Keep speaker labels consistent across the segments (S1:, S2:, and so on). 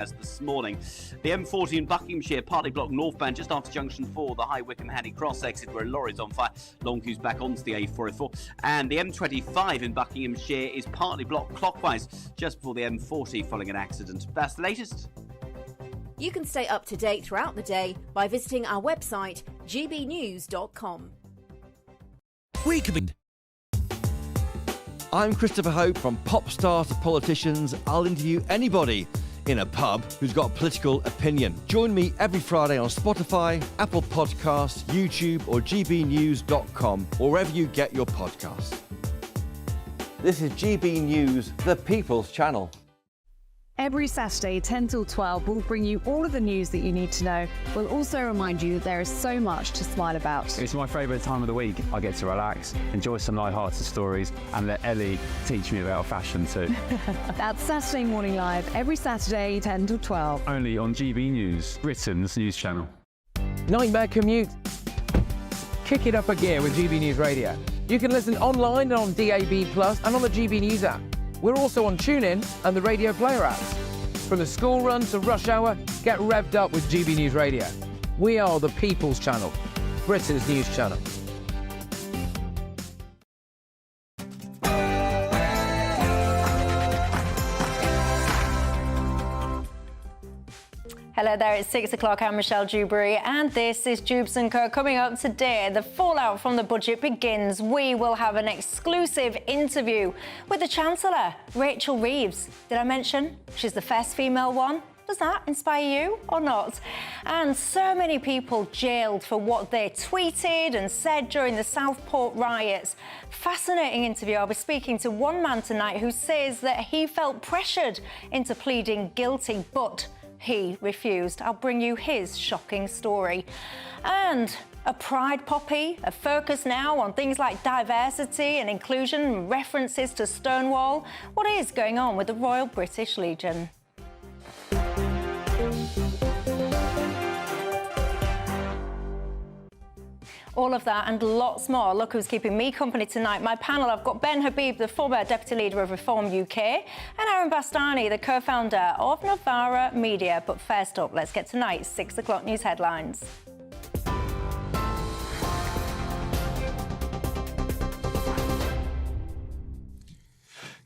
S1: As this morning, the M40 in Buckinghamshire partly blocked northbound just after junction 4, the High Wycombe Hanny Cross exit where a lorry is on fire. Long queues back onto the A404. And the M25 in Buckinghamshire is partly blocked clockwise just before the M40 following an accident. That's the latest.
S2: You can stay up to date throughout the day by visiting our website, gbnews.com.
S3: I'm Christopher Hope. From pop stars to politicians, I'll interview anybody in a pub who's got a political opinion. Join me every Friday on Spotify, Apple Podcasts, YouTube or gbnews.com, or wherever you get your podcasts. This is GB News, the People's Channel.
S4: Every Saturday, 10 till 12, we'll bring you all of the news that you need to know. We'll also remind you that there is so much to smile about.
S5: It's my favourite time of the week. I get to relax, enjoy some light-hearted stories, and let Ellie teach me about fashion too.
S4: That's Saturday Morning Live, every Saturday, 10 till 12.
S5: Only on GB News, Britain's news channel.
S6: Nightmare commute? Kick it up a gear with GB News Radio. You can listen online and on DAB+, and on the GB News app. We're also on TuneIn and the Radio Player apps. From the school run to rush hour, get revved up with GB News Radio. We are the People's Channel, Britain's news channel.
S7: Hello there, it's 6 o'clock. I'm Michelle Dewberry, and this is Dewbs & Co. Coming up today, the fallout from the budget begins. We will have an exclusive interview with the Chancellor, Rachel Reeves. Did I mention she's the first female one? Does that inspire you or not? And so many people jailed for what they tweeted and said during the Southport riots. Fascinating interview. I'll be speaking to one man tonight who says that he felt pressured into pleading guilty, but he refused. I'll bring you his shocking story. And a pride poppy, a focus now on things like diversity and inclusion, references to Stonewall. What is going on with the Royal British Legion? All of that and lots more. Look who's keeping me company tonight. My panel, I've got Ben Habib, the former Deputy Leader of Reform UK, and Aaron Bastani, the co-founder of Novara Media. But first up, let's get tonight's 6 o'clock news headlines.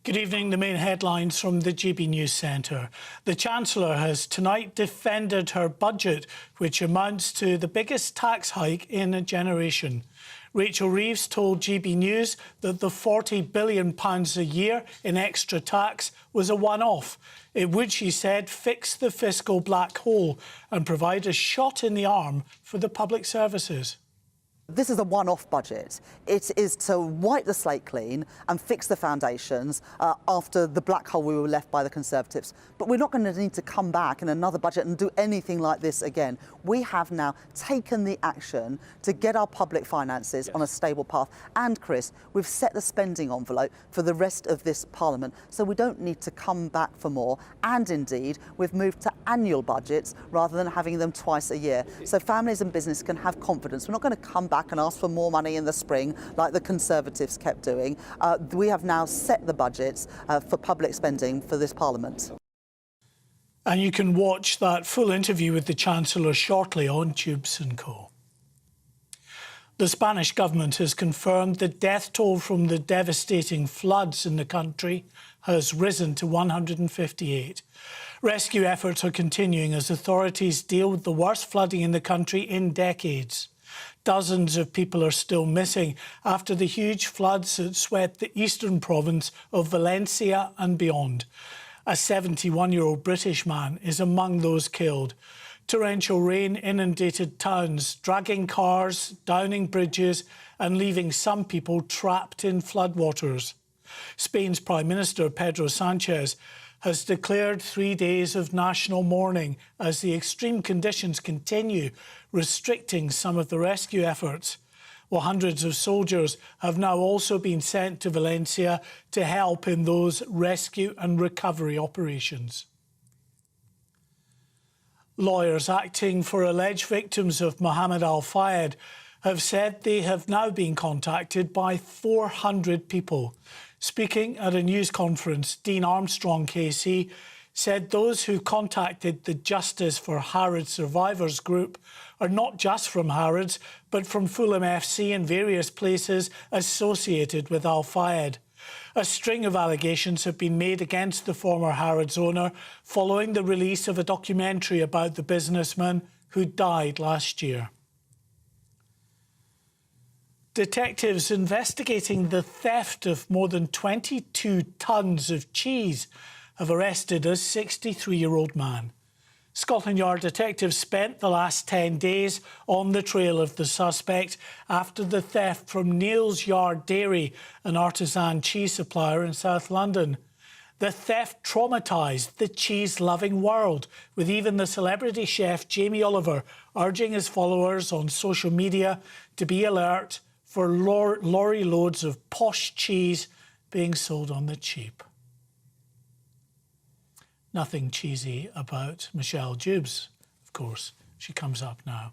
S8: Good evening. The main headlines from the GB News Centre. The Chancellor has tonight defended her budget, which amounts to the biggest tax hike in a generation. Rachel Reeves told GB News that the £40 billion a year in extra tax was a one-off. It would, she said, fix the fiscal black hole and provide a shot in the arm for the public services.
S9: This is a one-off budget. It is to wipe the slate clean and fix the foundations after the black hole we were left by the Conservatives. But we're not going to need to come back in another budget and do anything like this again. We have now taken the action to get our public finances on a stable path. And, Chris, we've set the spending envelope for the rest of this Parliament, so we don't need to come back for more. And, indeed, we've moved to annual budgets rather than having them twice a year. So families and business can have confidence. We're not going to come back and ask for more money in the spring like the Conservatives kept doing. We have now set the budgets for public spending for this Parliament.
S8: And you can watch that full interview with the Chancellor shortly on Dewbs & Co. The Spanish government has confirmed the death toll from the devastating floods in the country has risen to 158. Rescue efforts are continuing as authorities deal with the worst flooding in the country in decades. Dozens of people are still missing after the huge floods that swept the eastern province of Valencia and beyond. A 71-year-old British man is among those killed. Torrential rain inundated towns, dragging cars, downing bridges and leaving some people trapped in floodwaters. Spain's Prime Minister Pedro Sánchez has declared 3 days of national mourning as the extreme conditions continue, restricting some of the rescue efforts. Well, hundreds of soldiers have now also been sent to Valencia to help in those rescue and recovery operations. Lawyers acting for alleged victims of Mohammed Al-Fayed have said they have now been contacted by 400 people. Speaking at a news conference, Dean Armstrong KC said those who contacted the Justice for Harrods Survivors group are not just from Harrods, but from Fulham FC and various places associated with Al Fayed. A string of allegations have been made against the former Harrods owner following the release of a documentary about the businessman who died last year. Detectives investigating the theft of more than 22 tonnes of cheese have arrested a 63-year-old man. Scotland Yard detectives spent the last 10 days on the trail of the suspect after the theft from Neil's Yard Dairy, an artisan cheese supplier in South London. The theft traumatised the cheese-loving world, with even the celebrity chef Jamie Oliver urging his followers on social media to be alert for lorry loads of posh cheese being sold on the cheap. Nothing cheesy about Michelle Dewbs, of course. She comes up now.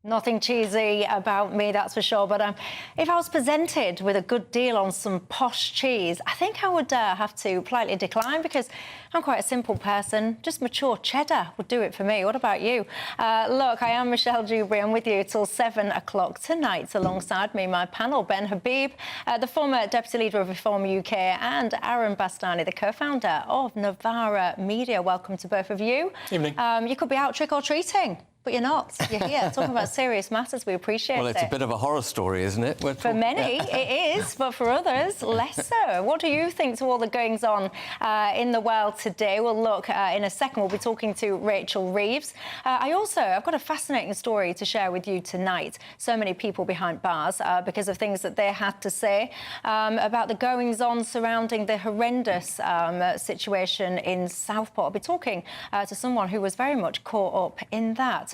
S7: Nothing cheesy about me, that's for sure. But if I was presented with a good deal on some posh cheese, I think I would have to politely decline, because I'm quite a simple person. Just mature cheddar would do it for me. What about you? Look, I am Michelle Dewberry. I'm with you till 7 o'clock tonight. Alongside me, my panel, Ben Habib, the former Deputy Leader of Reform UK, and Aaron Bastani, the co-founder of Novara Media. Welcome to both of you.
S10: Evening.
S7: You could be out trick-or-treating, but you're not. You're here talking about serious matters. We appreciate it.
S10: Well, it's a bit of a horror story, isn't it?
S7: For many, it is, but for others, less so. What do you think to all the goings-on in the world today? Well, look, in a second, we'll be talking to Rachel Reeves. I've got a fascinating story to share with you tonight. So many people behind bars because of things that they had to say about the goings-on surrounding the horrendous situation in Southport. I'll be talking to someone who was very much caught up in that.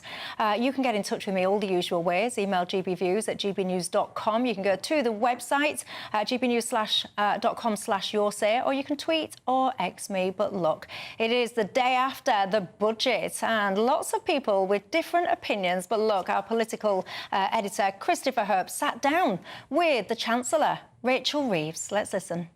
S7: You can get in touch with me all the usual ways. Email gbviews@gbnews.com. You can go to the website, gbnews.com/yoursay, or you can tweet or X me. But look, it is the day after the budget, and lots of people with different opinions. But look, our political editor, Christopher Hope, sat down with the Chancellor, Rachel Reeves. Let's listen.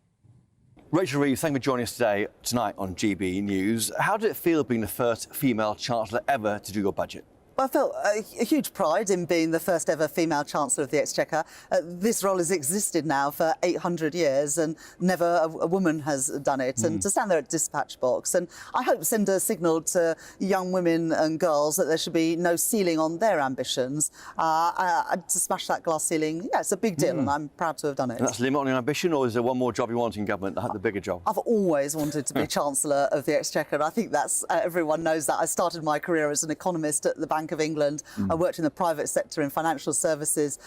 S3: Rachel Reeves, thank you for joining us tonight on GB News. How did it feel being the first female Chancellor ever to do your budget?
S9: I felt a huge pride in being the first ever female Chancellor of the Exchequer. This role has existed now for 800 years and never a woman has done it. And to stand there at dispatch box and I hope send a signal to young women and girls that there should be no ceiling on their ambitions. To smash that glass ceiling, yeah, it's a big deal and I'm proud to have done it.
S3: And that's the limit on your ambition, or is there one more job you want in government, the bigger job?
S9: I've always wanted to be Chancellor of the Exchequer, and I think that's everyone knows that. I started my career as an economist at the Bank of England. I worked in the private sector in financial services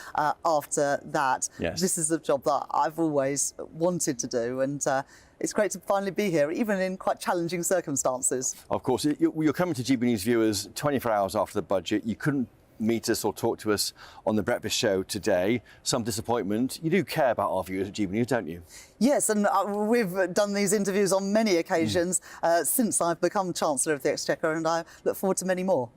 S9: after that.
S3: Yes.
S9: This is a job that I've always wanted to do, and it's great to finally be here, even in quite challenging circumstances.
S3: Of course, you're coming to GB News viewers 24 hours after the budget. You couldn't meet us or talk to us on the breakfast show today. Some disappointment. You do care about our viewers at GB News, don't you?
S9: Yes, and we've done these interviews on many occasions since I've become Chancellor of the Exchequer, and I look forward to many more.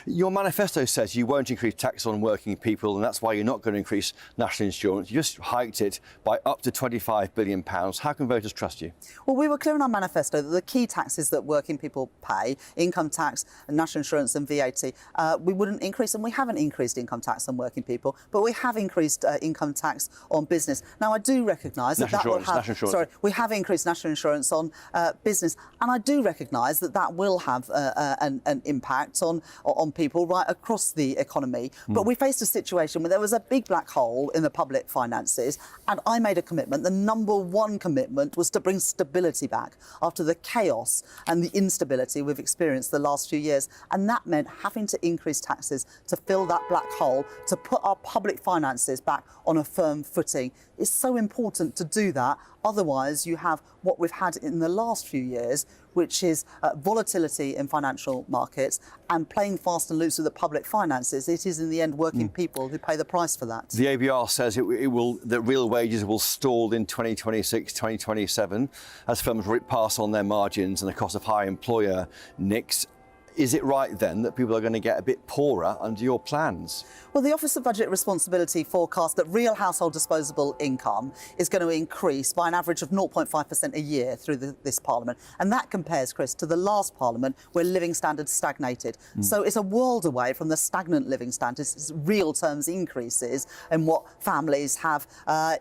S3: Your manifesto says you won't increase tax on working people, and that's why you're not going to increase national insurance. You just hiked it by up to £25 billion. How can voters trust you?
S9: Well, we were clear in our manifesto that the key taxes that working people pay, income tax, national insurance and VAT, we wouldn't increase, and we haven't increased income tax on working people, but we have increased income tax on business. Now, I do recognise that will have... Sorry, we have increased national insurance on business, and I do recognise that that will have an impact on people right across the economy. But we faced a situation where there was a big black hole in the public finances, and I made a commitment. The number one commitment was to bring stability back after the chaos and the instability we've experienced the last few years. And that meant having to increase taxes to fill that black hole, to put our public finances back on a firm footing. It's so important to do that. Otherwise, you have what we've had in the last few years, which is volatility in financial markets and playing fast and loose with the public finances. It is, in the end, working people who pay the price for that.
S3: The ABR says that real wages will stall in 2026, 2027, as firms pass on their margins and the cost of high employer NICs. Is it right then that people are going to get a bit poorer under your plans?
S9: Well, the Office of Budget Responsibility forecast that real household disposable income is going to increase by an average of 0.5% a year through this Parliament. And that compares, Chris, to the last Parliament where living standards stagnated. So it's a world away from the stagnant living standards. It's real terms increases in what families have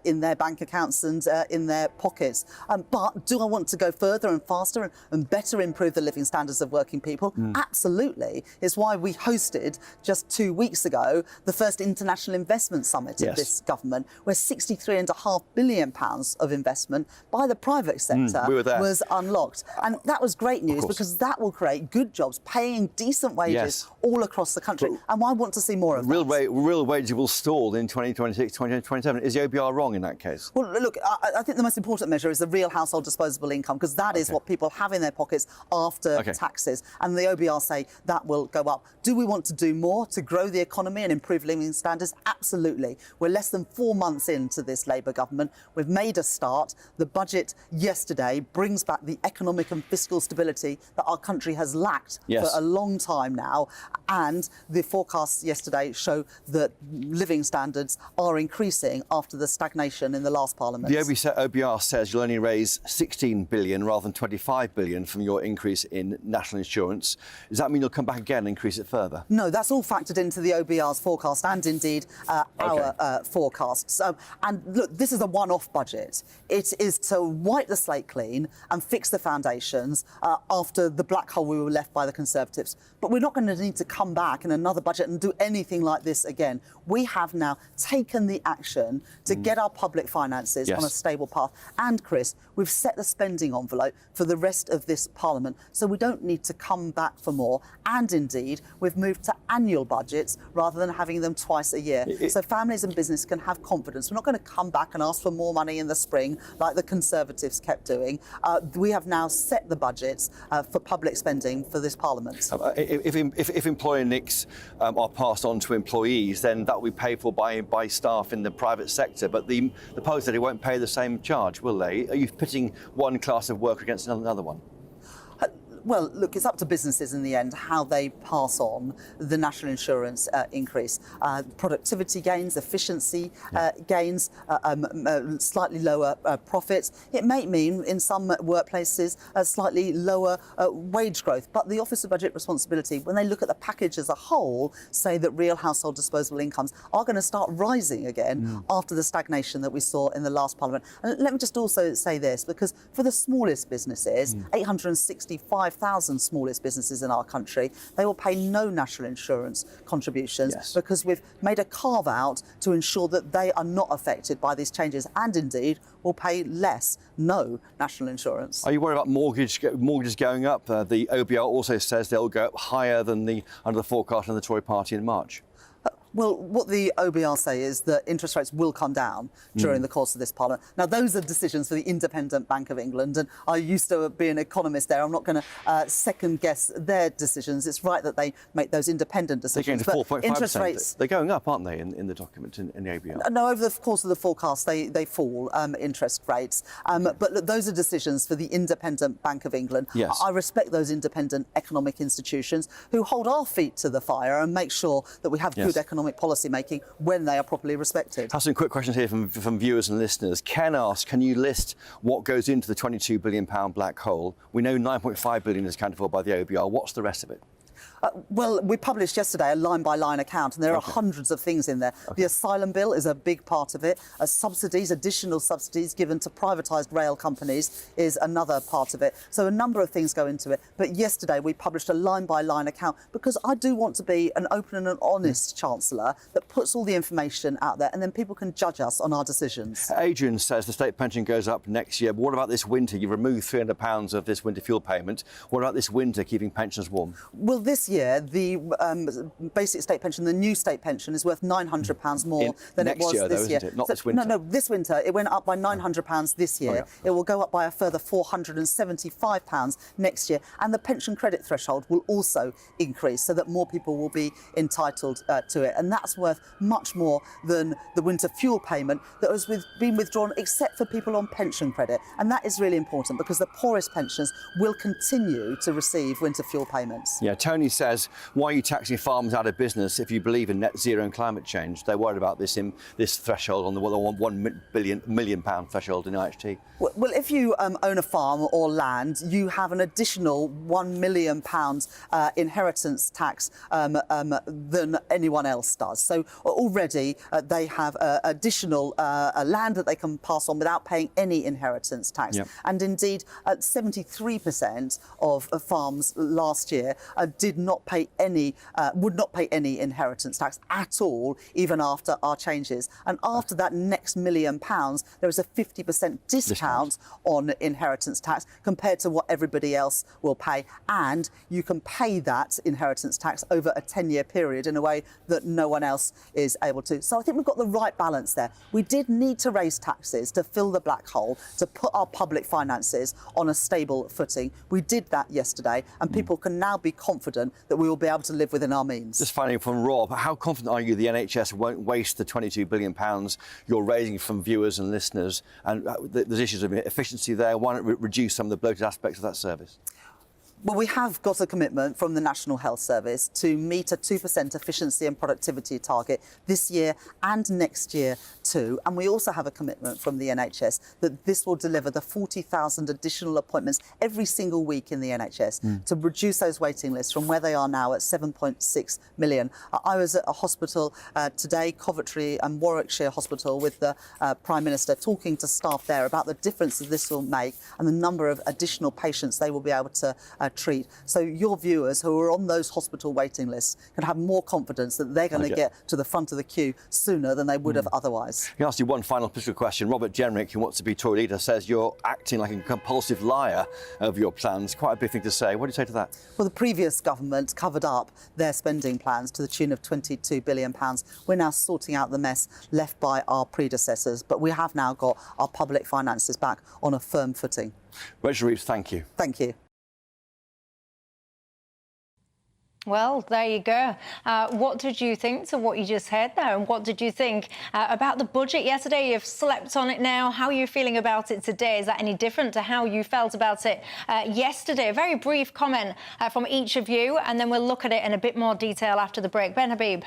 S9: in their bank accounts and in their pockets. But do I want to go further and faster and better improve the living standards of working people? Absolutely. It's why we hosted just 2 weeks ago the first International Investment Summit of this government, where £63.5 billion of investment by the private sector was unlocked. And that was great news because that will create good jobs, paying decent wages all across the country. And I want to see more of that.
S3: Real wages will stall in 2026, 2027. Is the OBR wrong in that case?
S9: Well, look, I think the most important measure is the real household disposable income, because that is what people have in their pockets after taxes. And the OBR say that will go up. Do we want to do more to grow the economy and improve living standards? Absolutely. We're less than 4 months into this Labour government. We've made a start. The budget yesterday brings back the economic and fiscal stability that our country has lacked for a long time now. And the forecasts yesterday show that living standards are increasing after the stagnation in the last Parliament.
S3: The OBR says you'll only raise 16 billion rather than 25 billion from your increase in national insurance. Does that mean you'll come back again and increase it further?
S9: No, that's all factored into the OBR's forecast and indeed our forecasts. And look, this is a one-off budget. It is to wipe the slate clean and fix the foundations after the black hole we were left by the Conservatives. But we're not going to need to come back in another budget and do anything like this again. We have now taken the action to get our public finances on a stable path. And, Chris, we've set the spending envelope for the rest of this Parliament, so we don't need to come back for more. And, indeed, we've moved to annual budgets rather than having them twice a year. So families and business can have confidence. We're not going to come back and ask for more money in the spring like the Conservatives kept doing. We have now set the budgets for public spending for this Parliament.
S3: If employer nicks are passed on to employees, then that will be paid for by staff in the private sector. But the post said it won't pay the same charge, will they? Are you pitting one class of worker against another one?
S9: Well, look, it's up to businesses in the end how they pass on the national insurance increase. Productivity gains, efficiency gains, slightly lower profits. It may mean in some workplaces a slightly lower wage growth. But the Office of Budget Responsibility, when they look at the package as a whole, say that real household disposable incomes are going to start rising again after the stagnation that we saw in the last Parliament. And let me just also say this, because for the smallest businesses, 865,000 smallest businesses in our country, they will pay no national insurance contributions because we've made a carve out to ensure that they are not affected by these changes and indeed will pay no national insurance.
S3: Are you worried about mortgages going up? The OBR also says they'll go up higher than under the forecast of the Tory party in March.
S9: Well, what the OBR say is that interest rates will come down during the course of this Parliament. Now, those are decisions for the Independent Bank of England, and I used to be an economist there. I'm not going to second-guess their decisions. It's right that they make those independent decisions.
S3: They're going to 4.5%.
S9: Interest rates,
S3: they're going up, aren't they, in the document, in the OBR?
S9: No, over the course of the forecast, they fall, interest rates. But look, those are decisions for the Independent Bank of England.
S3: Yes.
S9: I respect those independent economic institutions who hold our feet to the fire and make sure that we have good economic policy making when they are properly respected.
S3: I have some quick questions here from viewers and listeners. Ken asks, can you list what goes into the £22 billion black hole? We know 9.5 billion is accounted for by the OBR. What's the rest of it?
S9: Well, we published yesterday a line-by-line account, and there are hundreds of things in there. The asylum bill is a big part of it. Additional subsidies given to privatised rail companies is another part of it. So a number of things go into it. But yesterday we published a line-by-line account because I do want to be an open and an honest Chancellor that puts all the information out there, and then people can judge us on our decisions.
S3: Adrian says the state pension goes up next year. But what about this winter? You've removed £300 of this winter fuel payment. What about this winter, keeping pensioners warm?
S9: Well, this year, the basic state pension, the new state pension, is worth £900 more than it was this year.
S3: Isn't it? Not this winter.
S9: No, this winter it went up by £900 this year.
S3: Oh, yeah.
S9: It will go up by a further £475 next year, and the pension credit threshold will also increase so that more people will be entitled to it, and that's worth much more than the winter fuel payment that has been withdrawn, except for people on pension credit. And that is really important because the poorest pensioners will continue to receive winter fuel payments.
S3: Yeah, Tony says, why are you taxing farmers out of business if you believe in net zero and climate change? They're worried about this threshold on the £1 million threshold in IHT.
S9: Well, if you own a farm or land, you have an additional £1 million inheritance tax than anyone else does. So already they have additional land that they can pass on without paying any inheritance tax.
S3: Yep.
S9: And indeed, 73% of farms last year would not pay any inheritance tax at all, even after our changes. And after that next £1 million, there is a 50% discount on inheritance tax compared to what everybody else will pay, and you can pay that inheritance tax over a 10-year period in a way that no one else is able to. So I think we've got the right balance there. We did need to raise taxes to fill the black hole, to put our public finances on a stable footing. We did that yesterday, and people can now be confident that we will be able to live within our means.
S3: Just finally from Rob, how confident are you the NHS won't waste the £22 billion you're raising from viewers and listeners? And there's issues of efficiency there. Why not reduce some of the bloated aspects of that service?
S9: Well, we have got a commitment from the National Health Service to meet a 2% efficiency and productivity target this year and next year too. And we also have a commitment from the NHS that this will deliver the 40,000 additional appointments every single week in the NHS to reduce those waiting lists from where they are now at 7.6 million. I was at a hospital today, Coventry and Warwickshire Hospital, with the Prime Minister, talking to staff there about the difference that this will make and the number of additional patients they will be able to treat. So your viewers who are on those hospital waiting lists can have more confidence that they're going to get to the front of the queue sooner than they would have otherwise.
S3: Can I ask you one final political question? Robert Jenrick, who wants to be Tory leader, says you're acting like a compulsive liar of your plans. Quite a big thing to say. What do you say to that?
S9: Well, the previous government covered up their spending plans to the tune of £22 billion. We're now sorting out the mess left by our predecessors, but we have now got our public finances back on a firm footing.
S3: Rachel Reeves, thank you.
S9: Thank you.
S7: Well, there you go. What did you think to what you just heard there? And what did you think about the budget yesterday? You've slept on it now. How are you feeling about it today? Is that any different to how you felt about it yesterday? A very brief comment from each of you, and then we'll look at it in a bit more detail after the break. Ben Habib.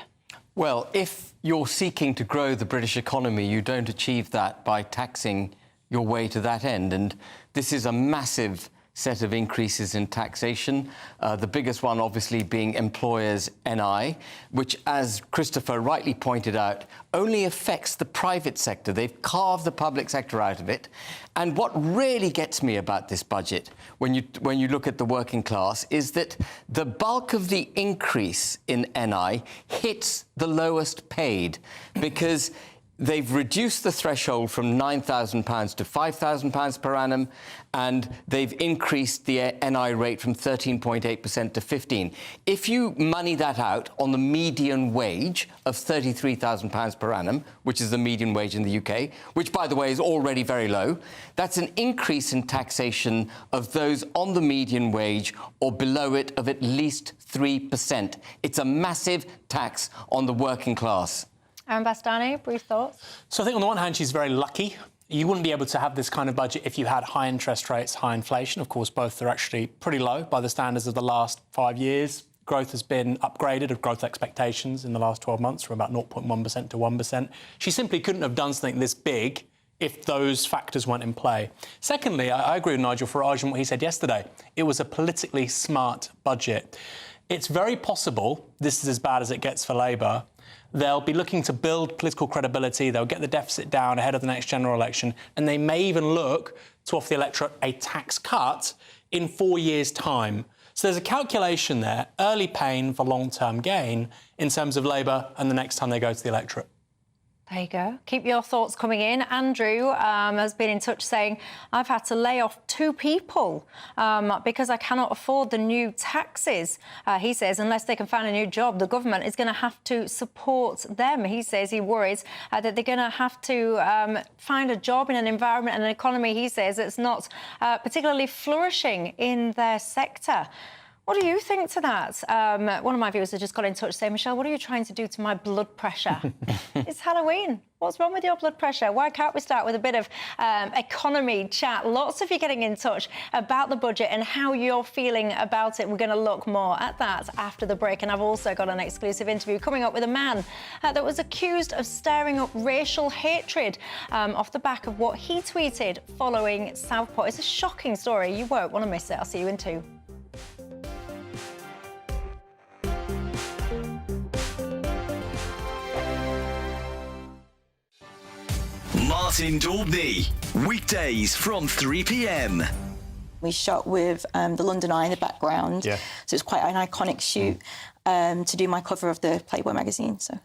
S10: Well, if you're seeking to grow the British economy, you don't achieve that by taxing your way to that end. And this is a massive set of increases in taxation, the biggest one obviously being employers' NI, which, as Christopher rightly pointed out, only affects the private sector. They've carved the public sector out of it. And what really gets me about this budget, when you look at the working class, is that the bulk of the increase in NI hits the lowest paid, because they've reduced the threshold from £9,000 to £5,000 per annum, and they've increased the NI rate from 13.8% to 15%. If you money that out on the median wage of £33,000 per annum, which is the median wage in the UK, which, by the way, is already very low, that's an increase in taxation of those on the median wage or below it of at least 3%. It's a massive tax on the working class.
S7: Aaron Bastani, brief thoughts?
S11: So I think on the one hand, she's very lucky. You wouldn't be able to have this kind of budget if you had high interest rates, high inflation. Of course, both are actually pretty low by the standards of the last 5 years. Growth has been upgraded of growth expectations in the last 12 months from about 0.1% to 1%. She simply couldn't have done something this big if those factors weren't in play. Secondly, I agree with Nigel Farage and what he said yesterday. It was a politically smart budget. It's very possible this is as bad as it gets for Labour. They'll be looking to build political credibility. They'll get the deficit down ahead of the next general election, and they may even look to offer the electorate a tax cut in 4 years' time. So there's a calculation there, early pain for long-term gain, in terms of Labour and the next time they go to the electorate.
S7: There you go. Keep your thoughts coming in. Andrew has been in touch saying, I've had to lay off 2 people because I cannot afford the new taxes. He says, unless they can find a new job, the government is going to have to support them. He says he worries that they're going to have to find a job in an environment and an economy, he says, that's not particularly flourishing in their sector. What do you think to that? One of my viewers has just got in touch saying, Michelle, what are you trying to do to my blood pressure? It's Halloween. What's wrong with your blood pressure? Why can't we start with a bit of economy chat? Lots of you getting in touch about the budget and how you're feeling about it. We're going to look more at that after the break. And I've also got an exclusive interview coming up with a man that was accused of stirring up racial hatred off the back of what he tweeted following Southport. It's a shocking story. You won't want to miss it. I'll see you in 2.
S12: Martin Daubney, weekdays from 3 p.m.
S13: We shot with the London Eye in the background, so it's quite an iconic shoot to do my cover of the Playboy magazine. So,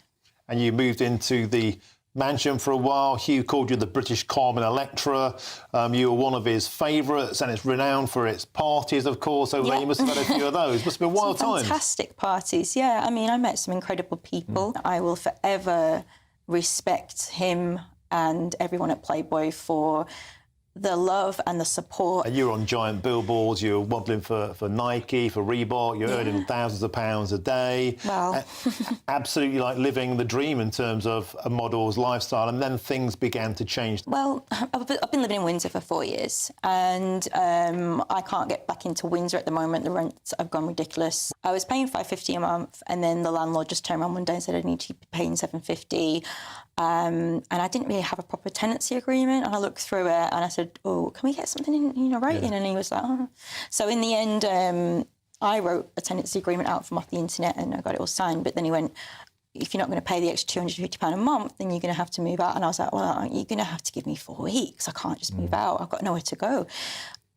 S14: and you moved into the mansion for a while. Hugh called you the British Carmen Electra. You were one of his favourites, and it's renowned for its parties, of course, over there. You must have had a few of those. Must have been wild times.
S13: Fantastic parties, yeah. I mean, I met some incredible people. I will forever respect him and everyone at Playboy for the love and the support.
S14: And you were on giant billboards, you were modelling for Nike, for Reebok, you're earning thousands of pounds a day.
S13: Well...
S14: absolutely like living the dream in terms of a model's lifestyle, and then things began to change.
S13: Well, I've been living in Windsor for 4 years, and I can't get back into Windsor at the moment. The rents have gone ridiculous. I was paying $550 a month, and then the landlord just turned around one day and said I need to be paying $750. And I didn't really have a proper tenancy agreement, and I looked through it and I said, oh, can we get something in, writing? And he was like, oh. So in the end, I wrote a tenancy agreement out from off the internet and I got it all signed. But then he went, if you're not going to pay the extra £250 a month, then you're going to have to move out. And I was like, well, you're going to have to give me 4 weeks. I can't just move out. I've got nowhere to go.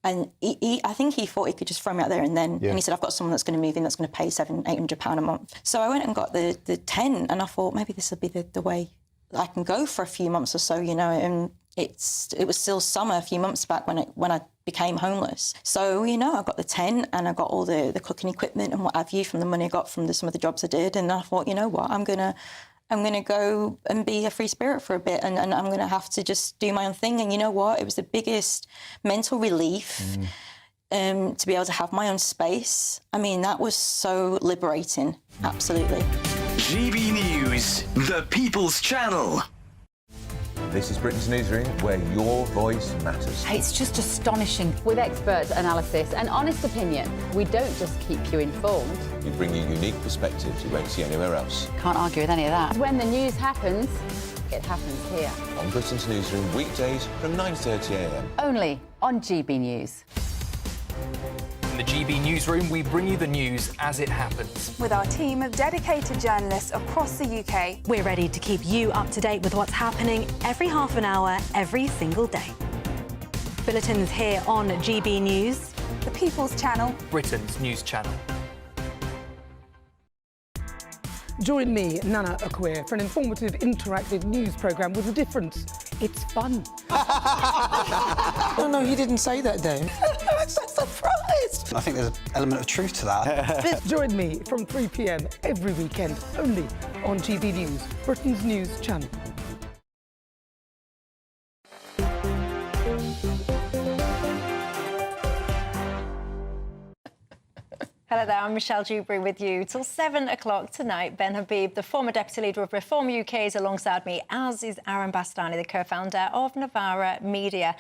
S13: And I think he thought he could just throw me out there and then. And he said, I've got someone that's going to move in that's going to pay £700-800 a month. So I went and got the 10, and I thought maybe this will be the way I can go for a few months or so, and it was still summer a few months back when I became homeless. So, I got the 10 and I got all the cooking equipment and what have you from the money I got from some of the jobs I did. And I thought, you know what, I'm gonna go and be a free spirit for a bit, and I'm gonna have to just do my own thing. And you know what, it was the biggest mental relief to be able to have my own space. I mean, that was so liberating, absolutely.
S12: GB News, the People's Channel.
S15: This is Britain's newsroom, where your voice matters.
S16: It's just astonishing. With expert analysis and honest opinion, we don't just keep you informed.
S15: We bring you unique perspectives you won't see anywhere else.
S16: Can't argue with any of that. When the news happens, it happens here.
S15: On Britain's newsroom, weekdays from 9:30 a.m.
S16: Only on GB News.
S17: In the GB Newsroom, we bring you the news as it happens.
S18: With our team of dedicated journalists across the UK, we're ready to keep you up to date with what's happening every half an hour, every single day. Bulletins here on GB News, the People's Channel,
S17: Britain's news channel.
S19: Join me, Nana Akwe, for an informative, interactive news programme with a difference. It's fun.
S20: No, he didn't say that, Dave.
S19: I'm so surprised.
S20: I think there's an element of truth to that.
S19: Join me from 3 p.m. every weekend, only on GB News, Britain's news channel.
S7: Hello there, I'm Michelle Dewberry with you till 7 o'clock tonight. Ben Habib, the former Deputy Leader of Reform UK, is alongside me, as is Aaron Bastani, the co-founder of Novara Media.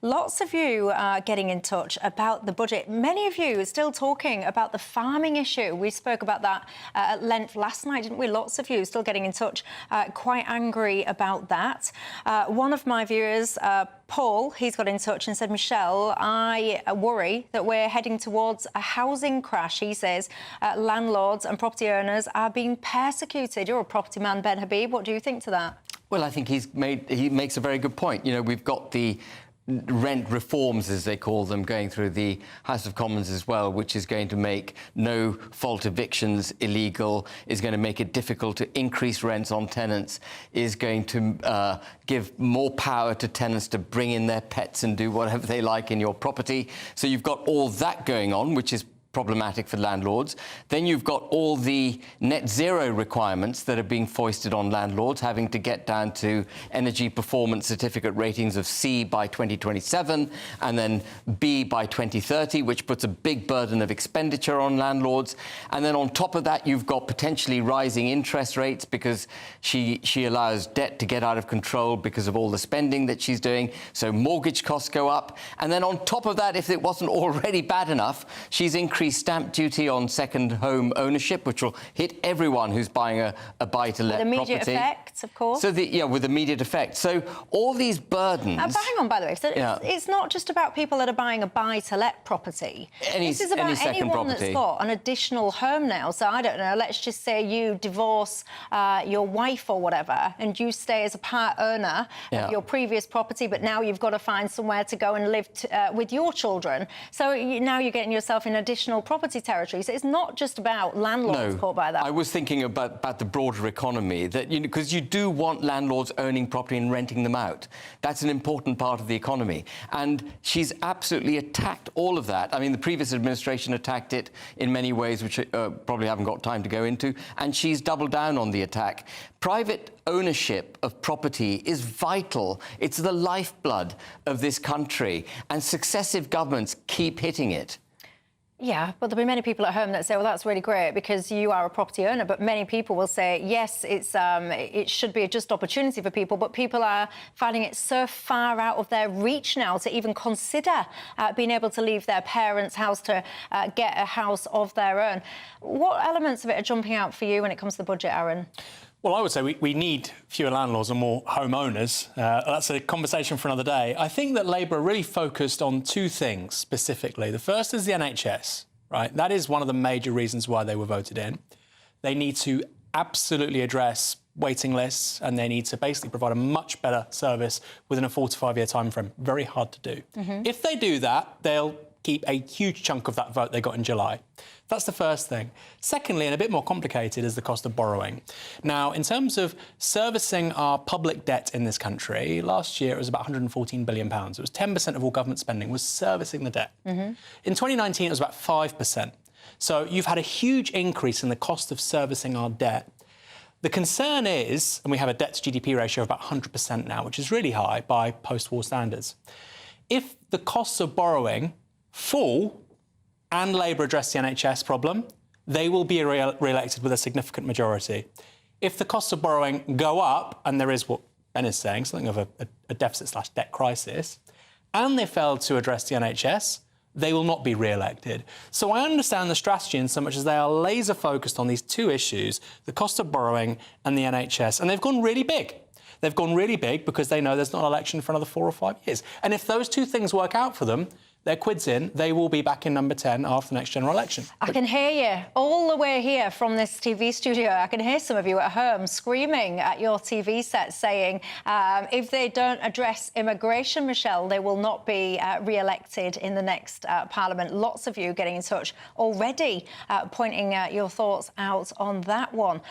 S7: Lots of you are getting in touch about the budget. Many of you are still talking about the farming issue. We spoke about that at length last night, didn't we? Lots of you still getting in touch, quite angry about that. One of my viewers, Paul, he's got in touch and said, Michelle, I worry that we're heading towards a housing crash. He says landlords and property owners are being persecuted. You're a property man, Ben Habib. What do you think to that?
S10: Well, I think he makes a very good point. We've got the rent reforms, as they call them, going through the House of Commons as well, which is going to make no-fault evictions illegal, is going to make it difficult to increase rents on tenants, is going to give more power to tenants to bring in their pets and do whatever they like in your property. So you've got all that going on, which is problematic for landlords. Then you've got all the net zero requirements that are being foisted on landlords, having to get down to energy performance certificate ratings of C by 2027 and then B by 2030, which puts a big burden of expenditure on landlords. And then on top of that, you've got potentially rising interest rates because she allows debt to get out of control because of all the spending that she's doing. So mortgage costs go up. And then on top of that, if it wasn't already bad enough, she's increased stamp duty on second home ownership, which will hit everyone who's buying a buy-to-let property.
S7: With immediate effect, of course.
S10: So with immediate effect. So all these burdens.
S7: But hang on, by the way, so it's not just about people that are buying a buy-to-let property. This is about anyone that's got an additional home now. So I don't know. Let's just say you divorce your wife or whatever, and you stay as a part owner of your previous property, but now you've got to find somewhere to go and live with your children. So now you're getting yourself in additional property territory. So it's not just about landlords caught by that.
S10: I was thinking about the broader economy, that because you do want landlords owning property and renting them out. That's an important part of the economy. And she's absolutely attacked all of that. I mean, the previous administration attacked it in many ways, which probably haven't got time to go into, and she's doubled down on the attack. Private ownership of property is vital. It's the lifeblood of this country, and successive governments keep hitting it.
S7: Yeah, but there'll be many people at home that say, well, that's really great because you are a property owner. But many people will say, yes, it should be a just opportunity for people, but people are finding it so far out of their reach now to even consider being able to leave their parents' house to get a house of their own. What elements of it are jumping out for you when it comes to the budget, Aaron?
S11: Well, I would say we need fewer landlords and more homeowners. That's a conversation for another day. I think that Labour are really focused on two things specifically. The first is the NHS, right? That is one of the major reasons why they were voted in. They need to absolutely address waiting lists, and they need to basically provide a much better service within a 4 to 5 year time frame. Very hard to do. If they do that, they'll keep a huge chunk of that vote they got in July. That's the first thing. Secondly, and a bit more complicated, is the cost of borrowing. Now, in terms of servicing our public debt in this country, last year it was about £114 billion. It was 10% of all government spending was servicing the debt. In 2019, it was about 5%. So you've had a huge increase in the cost of servicing our debt. The concern is, and we have a debt-to-GDP ratio of about 100% now, which is really high by post-war standards. If the costs of borrowing fall and Labour address the NHS problem, they will be re-elected with a significant majority. If the costs of borrowing go up, and there is what Ben is saying, something of a deficit/debt crisis, and they fail to address the NHS, they will not be re-elected. So I understand the strategy in so much as they are laser focused on these two issues, the cost of borrowing and the NHS, and they've gone really big. They've gone really big because they know there's not an election for another 4 or 5 years. And if those two things work out for them, their quid's in, they will be back in number 10 after the next general election.
S7: I can hear you all the way here from this TV studio. I can hear some of you at home screaming at your TV set saying if they don't address immigration, Michelle, they will not be re-elected in the next Parliament. Lots of you getting in touch already, pointing your thoughts out on that one.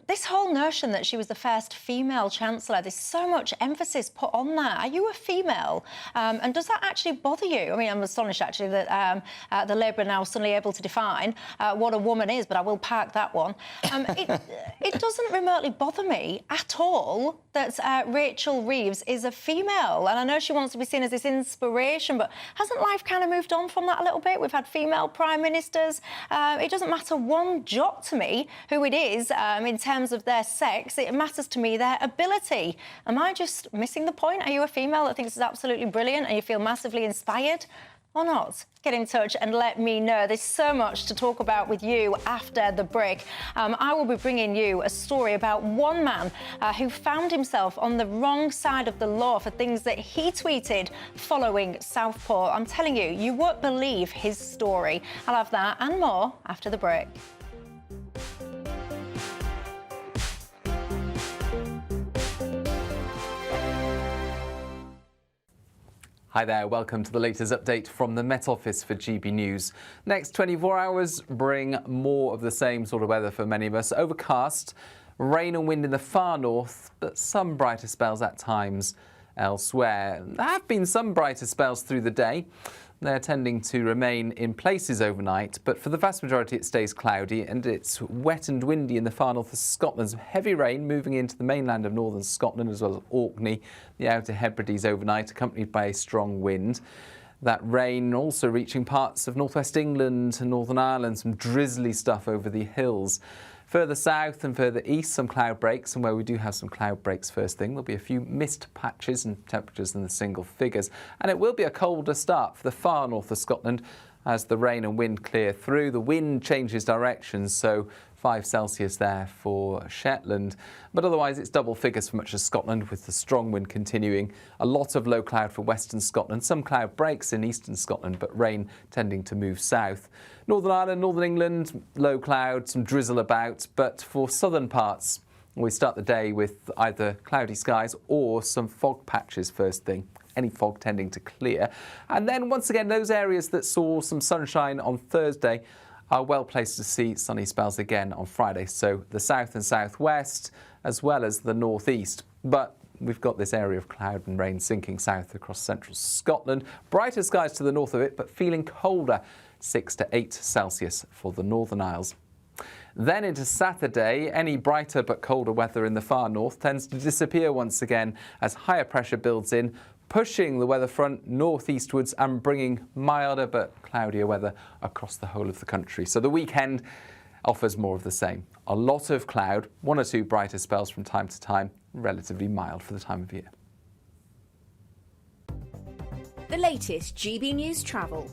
S7: This whole notion that she was the first female Chancellor, there's so much emphasis put on that. Are you a female? And does that actually bother you? I mean, I'm astonished, actually, that the Labour are now suddenly able to define what a woman is, but I will park that one. It doesn't remotely bother me at all that Rachel Reeves is a female. And I know she wants to be seen as this inspiration, but hasn't life kind of moved on from that a little bit? We've had female prime ministers. It doesn't matter one jot to me who it is. In terms of their sex, it matters to me their ability. Am I just missing the point? Are you a female that thinks it's absolutely brilliant and you feel massively inspired or not? Get in touch and let me know. There's so much to talk about with you after the break. I will be bringing you a story about one man who found himself on the wrong side of the law for things that he tweeted following Southport. I'm telling you, you won't believe his story. I'll have that and more after the break.
S21: Hi there, welcome to the latest update from the Met Office for GB News. Next 24 hours bring more of the same sort of weather for many of us. Overcast, rain and wind in the far north, but some brighter spells at times elsewhere. There have been some brighter spells through the day. They're tending to remain in places overnight, but for the vast majority it stays cloudy and it's wet and windy in the far north of Scotland. Some heavy rain moving into the mainland of northern Scotland as well as Orkney, the Outer Hebrides overnight, accompanied by a strong wind. That rain also reaching parts of northwest England and Northern Ireland, some drizzly stuff over the hills. Further south and further east, some cloud breaks, and where we do have some cloud breaks first thing, there'll be a few mist patches and temperatures in the single figures. And it will be a colder start for the far north of Scotland as the rain and wind clear through. The wind changes direction, so 5 Celsius there for Shetland. But otherwise, it's double figures for much of Scotland with the strong wind continuing. A lot of low cloud for western Scotland, some cloud breaks in eastern Scotland, but rain tending to move south. Northern Ireland, Northern England, low cloud, some drizzle about. But for southern parts, we start the day with either cloudy skies or some fog patches first thing. Any fog tending to clear. And then once again, those areas that saw some sunshine on Thursday are well placed to see sunny spells again on Friday. So the south and southwest, as well as the northeast. But we've got this area of cloud and rain sinking south across central Scotland. Brighter skies to the north of it, but feeling colder, 6 to 8 Celsius for the Northern Isles. Then into Saturday, any brighter but colder weather in the far north tends to disappear once again as higher pressure builds in, pushing the weather front northeastwards and bringing milder but cloudier weather across the whole of the country. So the weekend offers more of the same. A lot of cloud, 1 or 2 brighter spells from time to time, relatively mild for the time of year.
S2: The latest GB News travel.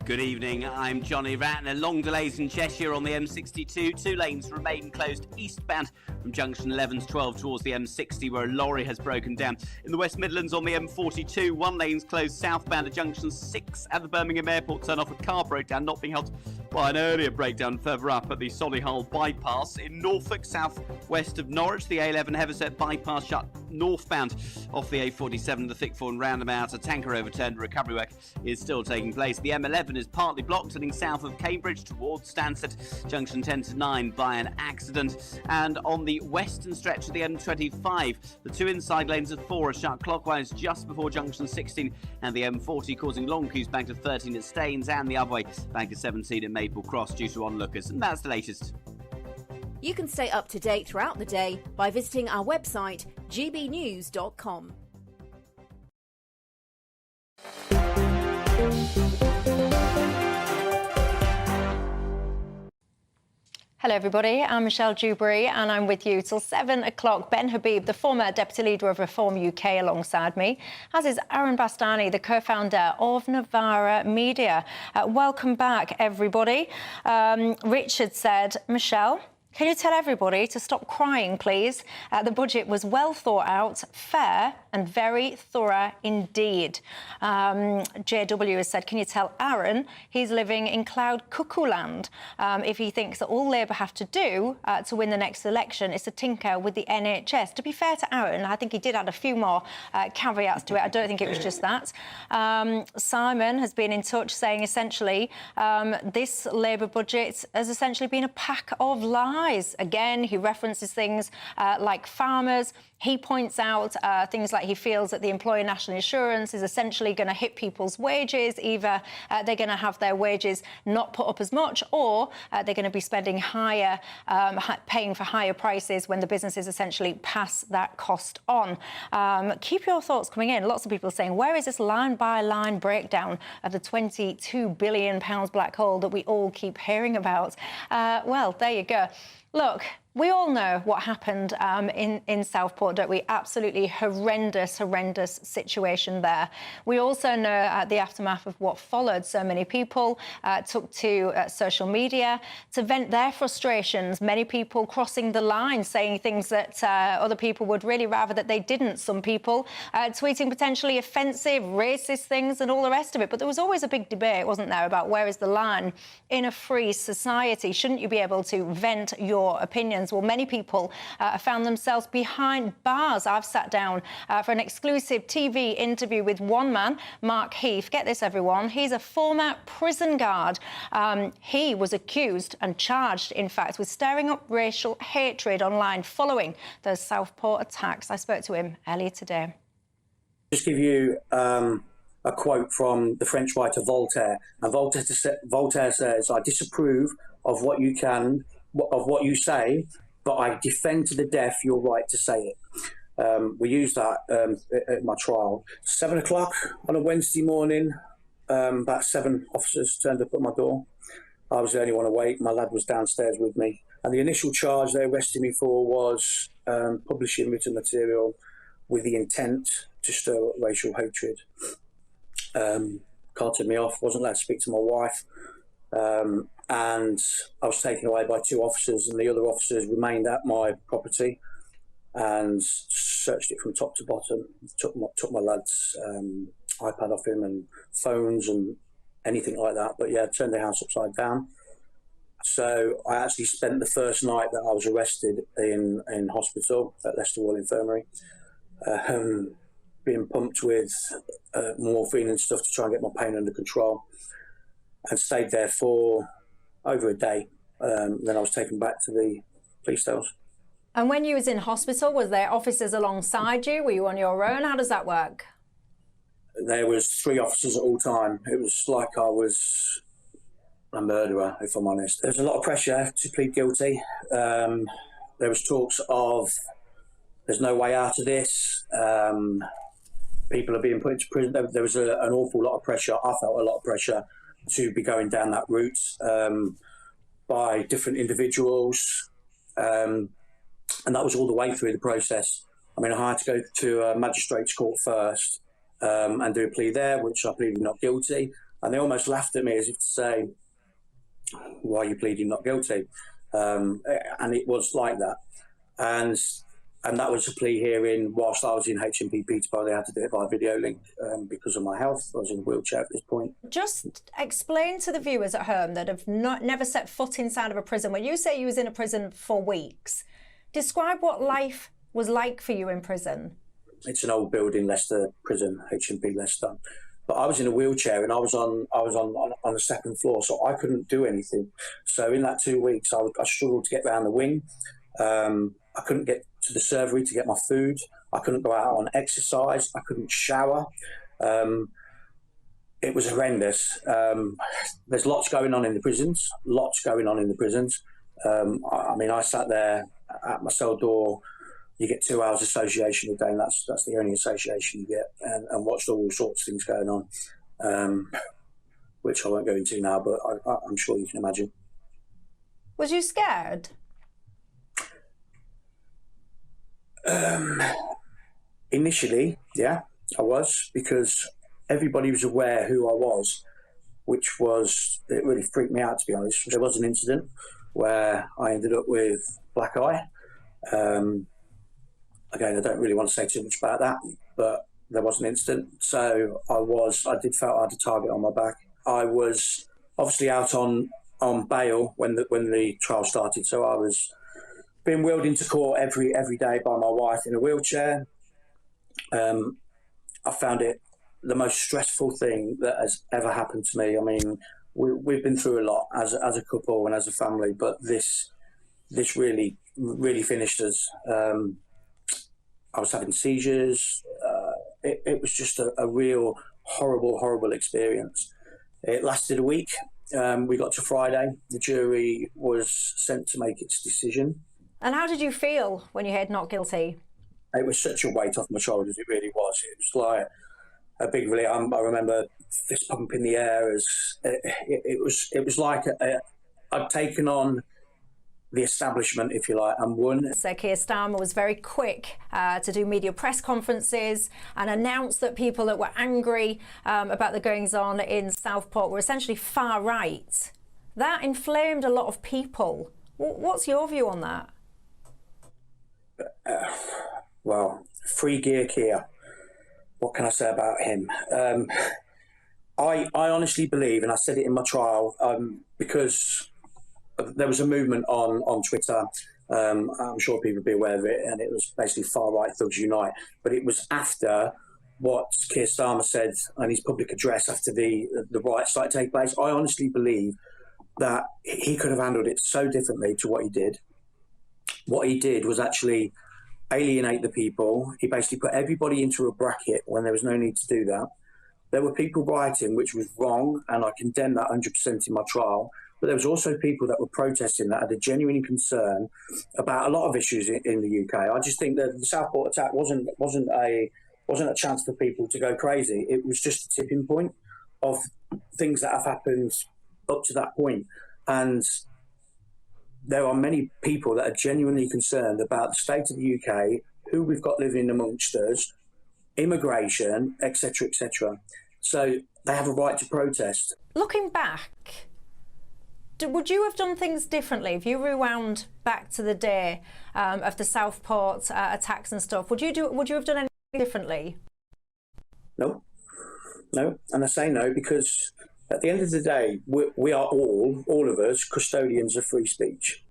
S1: Good evening, I'm Johnny Ratner. Long delays in Cheshire on the M62. 2 lanes remain closed eastbound from junction 11 to 12 towards the M60 where a lorry has broken down. In the West Midlands on the M42, 1 lane's closed southbound at junction 6 at the Birmingham Airport turn off. A car broke down, not being helped by an earlier breakdown further up at the Solihull bypass. In Norfolk, south-west of Norwich, the A11 Heverset bypass shut northbound off the A47, the Thickthorn roundabout. A tanker overturned. Recovery work is still taking place. The M11 is partly blocked heading south of Cambridge towards Stansted, junction 10 to 9 by an accident. And on the western stretch of the M25, the 2 inside lanes of 4 are shut clockwise just before junction 16 and the M40, causing long queues back to 13 at Staines and the other way back to 17 at Maple Cross due to onlookers. And that's the latest.
S2: You can stay up to date throughout the day by visiting our website, gbnews.com.
S7: Hello everybody, I'm Michelle Dewberry and I'm with you till 7 o'clock. Ben Habib, the former Deputy Leader of Reform UK alongside me, as is Aaron Bastani, the co-founder of Novara Media. Welcome back everybody. Richard said, Michelle, can you tell everybody to stop crying, please? The budget was well thought out, fair and very thorough indeed. JW has said, can you tell Aaron he's living in cloud cuckoo land if he thinks that all Labour have to do to win the next election is to tinker with the NHS. To be fair to Aaron, I think he did add a few more caveats to it. I don't think it was just that. Simon has been in touch saying essentially this Labour budget has essentially been a pack of lies. Again, he references things like farmers. He points out things like he feels that the employer national insurance is essentially going to hit people's wages. Either they're going to have their wages not put up as much, or they're going to be spending higher, paying for higher prices when the businesses essentially pass that cost on. Keep your thoughts coming in. Lots of people saying, where is this line-by-line breakdown of the £22 billion black hole that we all keep hearing about? Well, there you go. Look, we all know what happened in Southport, don't we? Absolutely horrendous situation there. We also know the aftermath of what followed. So many people took to social media to vent their frustrations. Many people crossing the line, saying things that other people would really rather that they didn't. Some people tweeting potentially offensive, racist things and all the rest of it. But there was always a big debate, wasn't there, about where is the line in a free society? Shouldn't you be able to vent your opinions weekends. Well, many people have found themselves behind bars. I've sat down for an exclusive TV interview with one man, Mark Heath. Get this, everyone. He's a former prison guard. He was accused and charged, in fact, with stirring up racial hatred online following those Southport attacks. I spoke to him earlier today.
S4: Just give you a quote from the French writer Voltaire. And Voltaire says, "I disapprove of what you say, but I defend to the death your right to say it." We used that at my trial. 7 o'clock on a Wednesday morning, about 7 officers turned up at my door. I was the only one awake. My lad was downstairs with me. And the initial charge they arrested me for was publishing written material with the intent to stir up racial hatred. Carted me off, wasn't allowed to speak to my wife, and I was taken away by 2 officers, and the other officers remained at my property and searched it from top to bottom. Took my lad's iPad off him and phones and anything like that. But yeah, turned the house upside down. So I actually spent the first night that I was arrested in hospital at Leicester Royal Infirmary, being pumped with morphine and stuff to try and get my pain under control, and stayed there for over a day. Then I was taken back to the police cells.
S7: And when you was in hospital, was there officers alongside you? Were you on your own? How does that work?
S4: There was 3 officers at all time. It was like I was a murderer, if I'm honest. There was a lot of pressure to plead guilty. There was talks of there's no way out of this. People are being put into prison. There was an awful lot of pressure. I felt a lot of pressure to be going down that route by different individuals. And that was all the way through the process. I mean, I had to go to a magistrate's court first and do a plea there, which I pleaded not guilty. And they almost laughed at me as if to say, "Why are you pleading not guilty?" And it was like that. And that was a plea hearing whilst I was in HMP Peterborough. They had to do it by video link because of my health. I was in a wheelchair at this point.
S7: Just explain to the viewers at home that have never set foot inside of a prison. When you say you was in a prison for weeks, describe what life was like for you in prison.
S4: It's an old building, Leicester Prison, HMP Leicester. But I was in a wheelchair and I was on the 2nd floor, so I couldn't do anything. So in that 2 weeks, I struggled to get around the wing. I couldn't get to the servery to get my food. I couldn't go out on exercise. I couldn't shower. It was horrendous. There's lots going on in the prisons. I mean, I sat there at my cell door. You get 2 hours association a day, and that's the only association you get, and watched all sorts of things going on, which I won't go into now, but I'm sure you can imagine.
S7: Was you scared?
S4: Initially, yeah, I was, because everybody was aware who I was, it really freaked me out, to be honest. There was an incident where I ended up with black eye. Again, I don't really want to say too much about that, but there was an incident. So I did felt I had a target on my back. I was obviously out on bail when the trial started, so I was being wheeled into court every day by my wife in a wheelchair. I found it the most stressful thing that has ever happened to me. I mean, we've been through a lot as a couple and as a family, but this really finished us. I was having seizures. It was just a real horrible experience. It lasted a week. We got to Friday. The jury was sent to make its decision.
S7: And how did you feel when you heard not guilty?
S4: It was such a weight off my shoulders. It really was. It was like a big relief. I remember fist pump in the air. It was like I'd taken on the establishment, if you like, and won.
S7: Sir Keir Starmer was very quick to do media press conferences and announce that people that were angry about the goings-on in Southport were essentially far right. That inflamed a lot of people. What's your view on that?
S4: Well, free gear Keir. What can I say about him? I honestly believe, and I said it in my trial, because there was a movement on Twitter I'm sure people will be aware of it, and it was basically far-right Thugs Unite. But it was after what Keir Starmer said in his public address after the riots started taking place. I honestly believe that he could have handled it so differently to what he did. What he did was actually alienate the people. He basically put everybody into a bracket when there was no need to do that. There were people rioting, which was wrong, and I condemn that 100% in my trial. But there was also people that were protesting that had a genuine concern about a lot of issues in the UK. I just think that the Southport attack wasn't a chance for people to go crazy. It was just a tipping point of things that have happened up to that point. And there are many people that are genuinely concerned about the state of the UK, who we've got living amongst us, immigration, etc., etc. So they have a right to protest.
S7: Looking back, would you have done things differently if you rewound back to the day of the Southport attacks and stuff? Would you have done anything differently?
S4: No, and I say no because at the end of the day, we are all of us, custodians of free speech.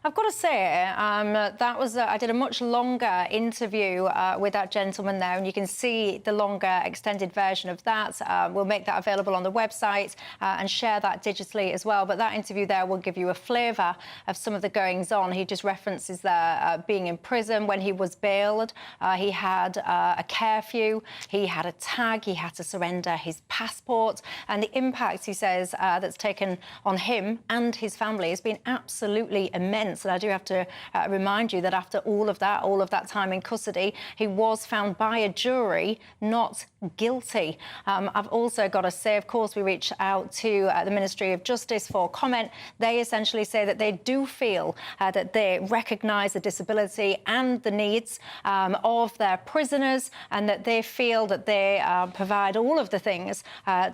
S7: I've got to say, that was I did a much longer interview with that gentleman there, and you can see the longer extended version of that. We'll make that available on the website and share that digitally as well. But that interview there will give you a flavour of some of the goings-on. He just references there being in prison when he was bailed. He had a curfew, he had a tag, he had to surrender his passport, and the impact, he says, that's taken on him and his family has been absolutely immense. And I do have to remind you that after all of that time in custody, he was found by a jury not guilty. I've also got to say, of course, we reach out to the Ministry of Justice for comment. They essentially say that they do feel that they recognise the disability and the needs of their prisoners, and that they feel that they provide all of the things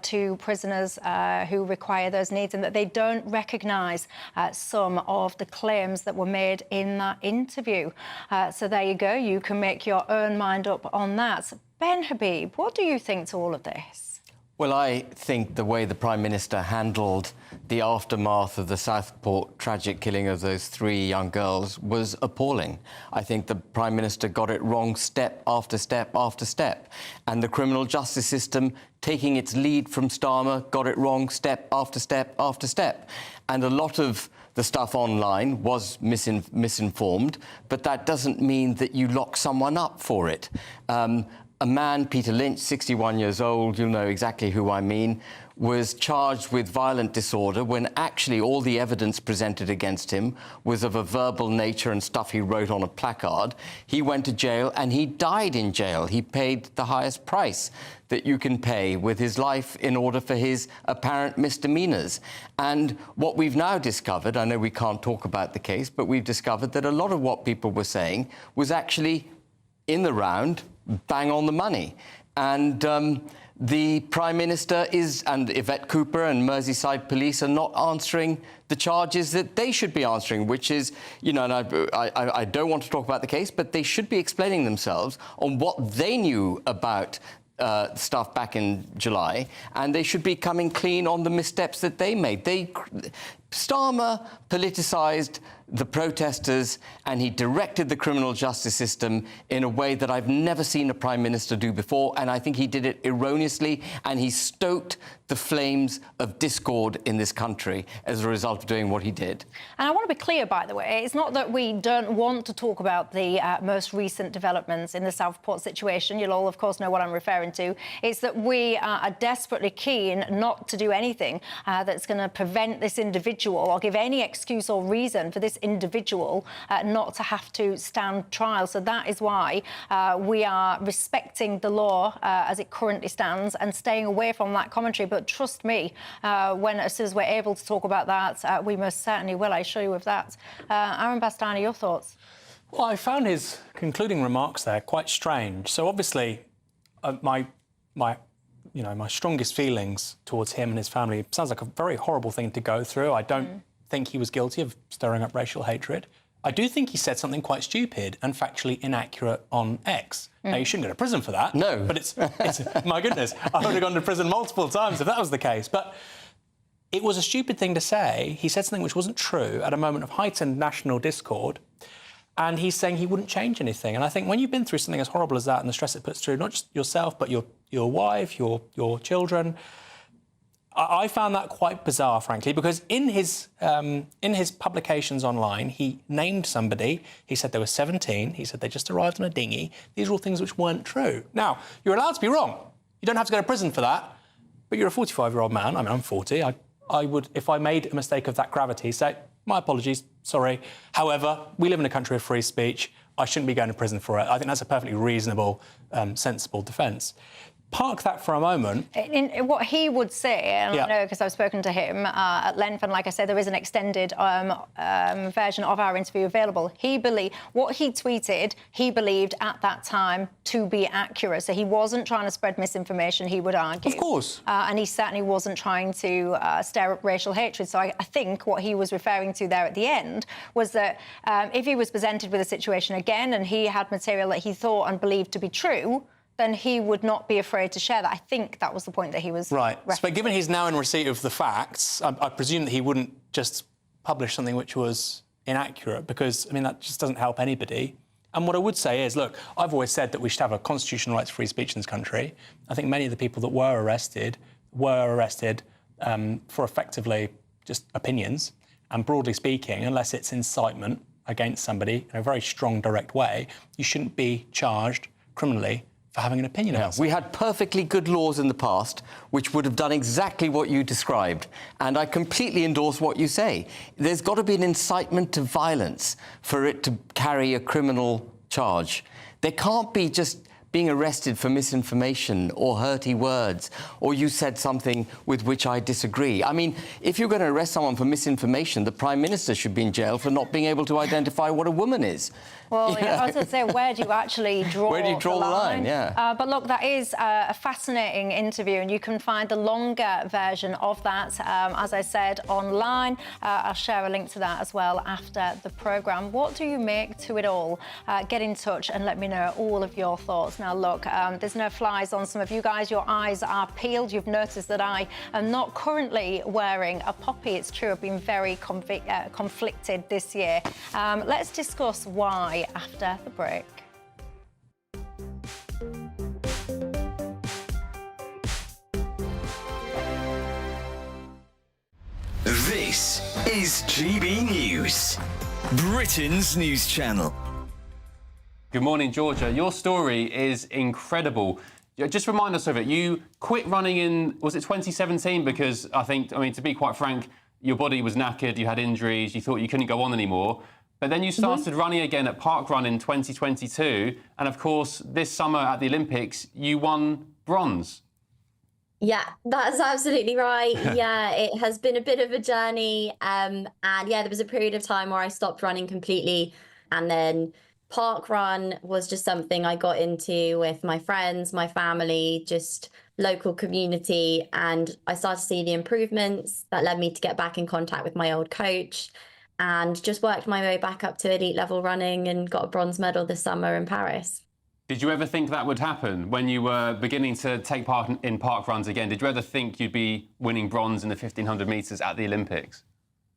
S7: to prisoners who require those needs, and that they don't recognise some of the claims that were made in that interview. So there you go. You can make your own mind up on that. Ben Habib, what do you think to all of this?
S10: Well, I think the way the Prime Minister handled the aftermath of the Southport tragic killing of those 3 young girls was appalling. I think the Prime Minister got it wrong step after step after step. And the criminal justice system, taking its lead from Starmer, got it wrong step after step after step. And a lot of the stuff online was misinformed, but that doesn't mean that you lock someone up for it. A man, Peter Lynch, 61 years old, you'll know exactly who I mean, was charged with violent disorder when actually all the evidence presented against him was of a verbal nature and stuff he wrote on a placard. He went to jail and he died in jail. He paid the highest price that you can pay with his life in order for his apparent misdemeanours. And what we've now discovered, I know we can't talk about the case, but we've discovered that a lot of what people were saying was actually in the round, bang on the money. And the Prime Minister and Yvette Cooper and Merseyside Police are not answering the charges that they should be answering, which is, you know, and I don't want to talk about the case, but they should be explaining themselves on what they knew about stuff back in July, and they should be coming clean on the missteps that they made. Starmer politicised the protesters and he directed the criminal justice system in a way that I've never seen a Prime Minister do before, and I think he did it erroneously, and he stoked the flames of discord in this country as a result of doing what he did.
S7: And I want to be clear, by the way, it's not that we don't want to talk about the most recent developments in the Southport situation. You'll all, of course, know what I'm referring to. It's that we are desperately keen not to do anything that's going to prevent this individual or give any excuse or reason for this individual not to have to stand trial. So that is why we are respecting the law as it currently stands and staying away from that commentary. But trust me, as soon as we're able to talk about that, we most certainly will. I assure you of that. Aaron Bastani, your thoughts?
S11: Well, I found his concluding remarks there quite strange. So obviously, my strongest feelings towards him and his family, it sounds like a very horrible thing to go through. I don't think he was guilty of stirring up racial hatred. I do think he said something quite stupid and factually inaccurate on X. Now, you shouldn't go to prison for that.
S10: No.
S11: But it's my goodness, I would have gone to prison multiple times if that was the case. But it was a stupid thing to say. He said something which wasn't true at a moment of heightened national discord, and he's saying he wouldn't change anything. And I think when you've been through something as horrible as that and the stress it puts through not just yourself but your wife, your children, I found that quite bizarre, frankly, because in his publications online, he named somebody. He said they were 17. He said they just arrived on a dinghy. These are all things which weren't true. Now, you're allowed to be wrong. You don't have to go to prison for that. But you're a 45-year-old man. I mean, I'm 40. I would, if I made a mistake of that gravity, say, my apologies, sorry. However, we live in a country of free speech. I shouldn't be going to prison for it. I think that's a perfectly reasonable, sensible defence. Park that for a moment.
S7: In what he would say, and I know because I've spoken to him at length, and like I said, there is an extended version of our interview available. What he tweeted, he believed at that time to be accurate. So he wasn't trying to spread misinformation, he would argue.
S11: Of course.
S7: And he certainly wasn't trying to stir up racial hatred. So I think what he was referring to there at the end was that if he was presented with a situation again and he had material that he thought and believed to be true, then he would not be afraid to share that. I think that was the point that he was...
S11: Right. But given he's now in receipt of the facts, I presume that he wouldn't just publish something which was inaccurate, because, I mean, that just doesn't help anybody. And what I would say is, look, I've always said that we should have a constitutional right to free speech in this country. I think many of the people that were arrested for effectively just opinions. And broadly speaking, unless it's incitement against somebody in a very strong, direct way, you shouldn't be charged criminally for having an opinion about
S10: We had perfectly good laws in the past which would have done exactly what you described, and I completely endorse what you say. There's got to be an incitement to violence for it to carry a criminal charge. There can't be just being arrested for misinformation or hurty words, or you said something with which I disagree. I mean, if you're going to arrest someone for misinformation, the Prime Minister should be in jail for not being able to identify what a woman is.
S7: Well, yeah, I was going to say, where do you actually draw the line?
S10: Where do you draw the line? Yeah.
S7: But look, that is a fascinating interview, and you can find the longer version of that, as I said, online. I'll share a link to that as well after the programme. What do you make to it all? Get in touch and let me know all of your thoughts. Now, look, there's no flies on some of you guys. Your eyes are peeled. You've noticed that I am not currently wearing a poppy. It's true, I've been very conflicted this year. Let's discuss why after the break.
S12: This is GB News, Britain's news channel.
S5: Good morning, Georgia. Your story is incredible. Just remind us of it. You quit running in, was it 2017? Because I mean, to be quite frank, your body was knackered, you had injuries, you thought you couldn't go on anymore. But then you started running again at Parkrun in 2022. And of course, this summer at the Olympics, you won bronze.
S22: Yeah, that's absolutely right. Yeah, it has been a bit of a journey. And yeah, there was a period of time where I stopped running completely. And then Parkrun was just something I got into with my friends, my family, just local community. And I started to see the improvements that led me to get back in contact with my old coach, and just worked my way back up to elite level running and got a bronze medal this summer in Paris.
S5: Did you ever think that would happen when you were beginning to take part in parkruns again? Did you ever think you'd be winning bronze in the 1500 metres at the Olympics?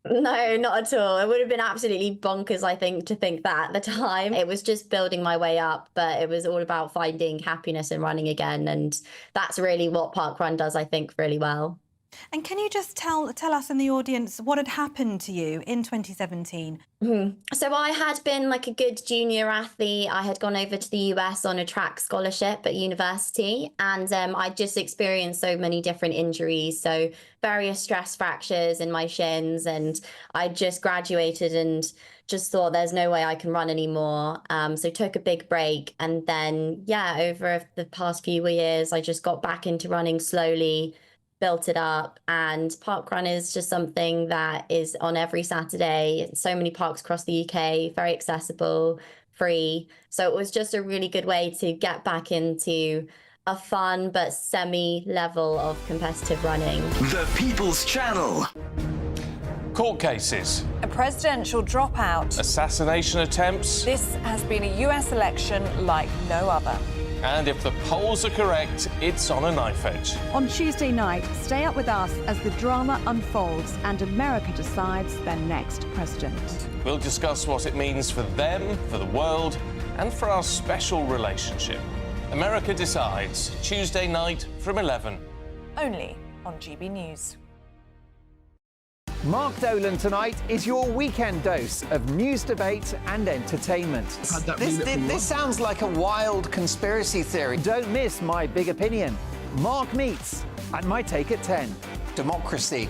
S22: No, not at all. It would have been absolutely bonkers, I think, to think that at the time. It was just building my way up, but it was all about finding happiness in running again. And that's really what parkrun does, I think, really well.
S23: And can you just tell us and the audience what had happened to you in 2017?
S22: So I had been like a good junior athlete. I had gone over to the US on a track scholarship at university, and I just experienced so many different injuries. So various stress fractures in my shins, and I just graduated and just thought there's no way I can run anymore. So took a big break. And then, yeah, over the past few years, I just got back into running slowly, built it up, and parkrun is just something that is on every Saturday. So many parks across the UK, very accessible, free. So it was just a really good way to get back into a fun but semi-level of competitive running.
S12: The People's Channel.
S24: Court cases.
S25: A presidential dropout.
S24: Assassination attempts.
S25: This has been a US election like no other.
S24: And if the polls are correct, it's on a knife edge.
S3: On Tuesday night, stay up with us as the drama unfolds and America decides their next president.
S24: We'll discuss what it means for them, for the world, and for our special relationship. America Decides, Tuesday night from 11.
S6: Only on GB News.
S8: Mark Dolan tonight is your weekend dose of news, debate and entertainment.
S10: This sounds like a wild conspiracy theory.
S8: Don't miss My Big Opinion. Mark Meets at My Take at 10.
S10: Democracy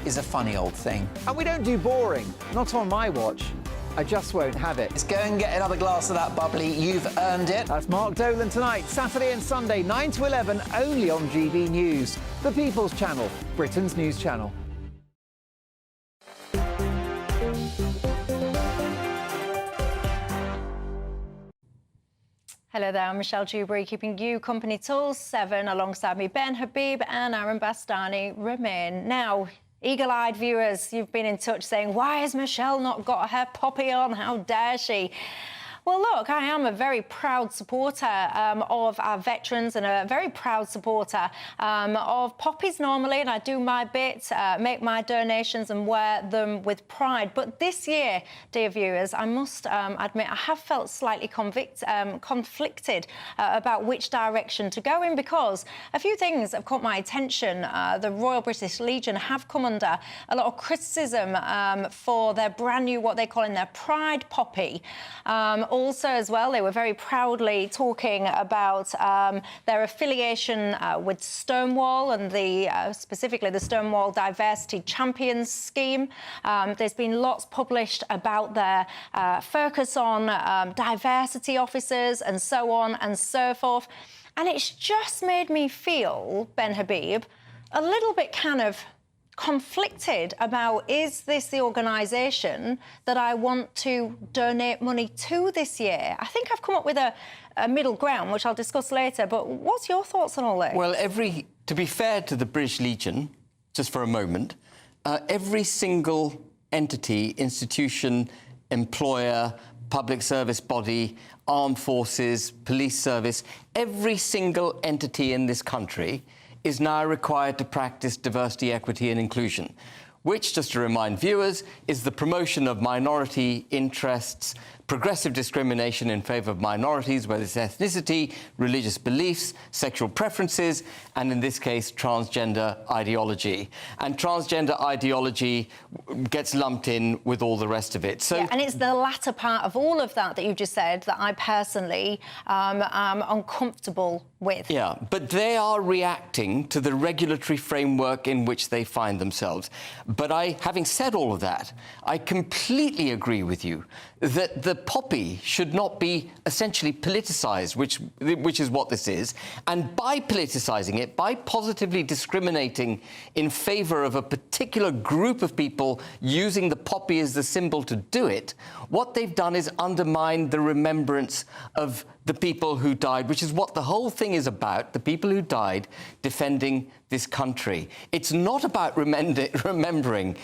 S10: is a funny old thing.
S8: And we don't do boring, not on my watch. I just won't have it.
S10: Let's go and get another glass of that bubbly. You've earned it.
S8: That's Mark Dolan tonight, Saturday and Sunday, 9 to 11, only on GB News, the People's Channel, Britain's news channel.
S7: Hello there, I'm Michelle Dewberry, keeping you company till 7. Alongside me, Ben Habib and Aaron Bastani remain. Now, eagle-eyed viewers, you've been in touch saying, why has Michelle not got her poppy on? How dare she? Well, look, I am a very proud supporter of our veterans and a very proud supporter of poppies normally, and I do my bit, make my donations and wear them with pride. But this year, dear viewers, I must admit I have felt slightly conflicted about which direction to go in, because a few things have caught my attention. The Royal British Legion have come under a lot of criticism for their brand new, what they call in their Pride poppy. Also, as well, they were very proudly talking about their affiliation with Stonewall and specifically the Stonewall Diversity Champions Scheme. There's been lots published about their focus on diversity officers and so on and so forth. And it's just made me feel, Ben Habib, a little bit kind of conflicted about, is this the organisation that I want to donate money to this year? I think I've come up with a middle ground, which I'll discuss later, but what's your thoughts on all this?
S10: Well, to be fair to the British Legion, just for a moment, every single entity, institution, employer, public service body, armed forces, police service, every single entity in this country is now required to practice diversity, equity and inclusion, which, just to remind viewers, is the promotion of minority interests, progressive discrimination in favour of minorities, whether it's ethnicity, religious beliefs, sexual preferences, and in this case, transgender ideology. And transgender ideology gets lumped in with all the rest of it. So,
S7: yeah, and it's the latter part of all of that you just said that I personally am uncomfortable with.
S10: Yeah, but they are reacting to the regulatory framework in which they find themselves. But having said all of that, I completely agree with you that the poppy should not be essentially politicised, which is what this is. And by politicising it, by positively discriminating in favour of a particular group of people using the poppy as the symbol to do it, what they've done is undermine the remembrance of the people who died, which is what the whole thing is about, the people who died defending this country. It's not about remembering,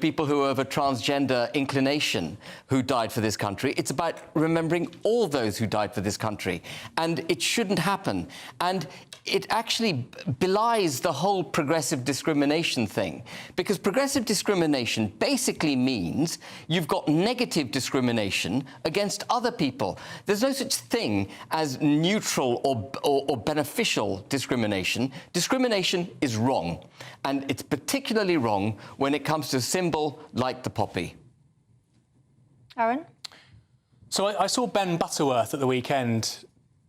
S10: people who are of a transgender inclination who died for this country. It's about remembering all those who died for this country. And it shouldn't happen. And it actually belies the whole progressive discrimination thing, because progressive discrimination basically means you've got negative discrimination against other people. There's no such thing as neutral or beneficial discrimination. Discrimination is wrong, and it's particularly wrong when it comes to a symbol like the poppy.
S7: Aaron?
S11: So I saw Ben Butterworth at the weekend